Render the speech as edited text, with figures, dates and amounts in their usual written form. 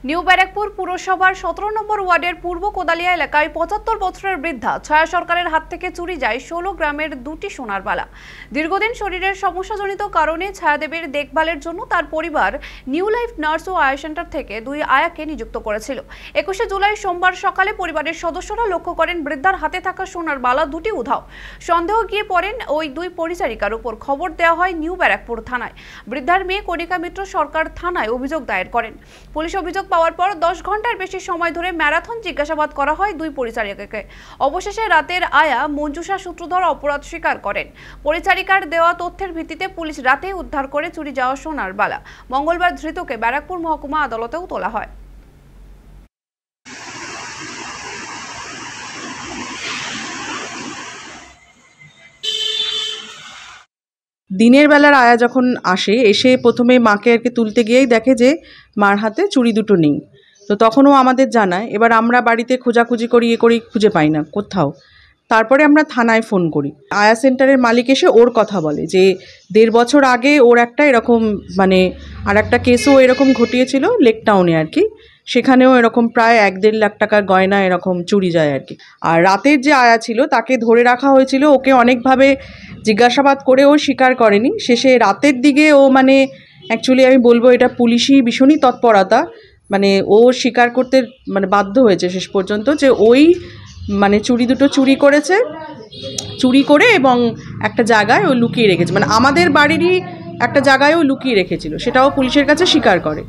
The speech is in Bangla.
নিউ ব্যারাকপুর পুরসভার 17 নম্বর ওয়ার্ডের পূর্ব কোদালিয়া এলাকায় 75 বছরের বৃদ্ধা ছায়া সরকারের হাত থেকে চুরি যায় 16 গ্রামের দুটি সোনার বালা। দীর্ঘদিন শরীরের সমস্যাজনিত কারণে ছায়াদেবীর দেখভালের জন্য তার পরিবার নিউ লাইফ নার্স ও আয়া সেন্টার থেকে দুই আয়াকে নিযুক্ত করেছিল। 21 জুলাই সোমবার সকালে পরিবারের সদস্যরা লক্ষ্য করেন বৃদ্ধার হাতে থাকা সোনার বালা দুটি উধাও। সন্দেহ গিয়ে পড়েন ওই দুই পরিচারিকার উপর। খবর দেওয়া হয় নিউ ব্যারাকপুর থানায়। বৃদ্ধার মেয়ে কণিকা মিত্র সরকার থানায় অভিযোগ দায়ের করেন। পুলিশ অভিযোগ পাওয়ার পর 10 ঘন্টার বেশি সময় ধরে ম্যারাথন জিজ্ঞাসাবাদ করা হয় দুই পরিচারিকাকে। অবশেষে রাতের আয়া মঞ্জুষা সূত্রধর অপরাধ স্বীকার করেন। পরিচারিকার দেওয়া তথ্যের ভিত্তিতে পুলিশ রাতেই উদ্ধার করে চুরি যাওয়া সোনার বালা। মঙ্গলবার ধৃতকে ব্যারাকপুর মহকুমা আদালতেও তোলা হয়। দিনের বেলার আয়া যখন এসে প্রথমে মাকে আর কি তুলতে গিয়েই দেখে যে মার হাতে চুড়ি দুটো নেই। তো তখনও আমাদের জানায়। এবার আমরা বাড়িতে খোঁজাখুঁজি করি খুঁজে পাই না কোথাও। তারপরে আমরা থানায় ফোন করি। আয়া সেন্টারের মালিক এসে ওর কথা বলে যে 1.5 বছর আগে ওর একটা এরকম আর একটা কেসও এরকম ঘটিয়েছিল লেক টাউনে আর কি। সেখানেও এরকম প্রায় 1-1.5 লাখ টাকার গয়না এরকম চুরি যায় আর কি। আর রাতের যে আয়া ছিল তাকে ধরে রাখা হয়েছিল, ওকে অনেকভাবে জিজ্ঞাসাবাদ করে ও স্বীকার করেনি। শেষে রাতের দিকে ও অ্যাকচুয়ালি আমি বলবো এটা পুলিশি ভীষণই তৎপরতা, ও স্বীকার করতে বাধ্য হয়েছে শেষ পর্যন্ত যে ওই চুড়ি দুটো চুরি করেছে, চুরি করে এবং একটা জায়গায় ও লুকিয়ে রেখেছে, আমাদের বাড়িরই একটা জায়গায় ও লুকিয়ে রেখেছিল, সেটাও পুলিশের কাছে স্বীকার করে।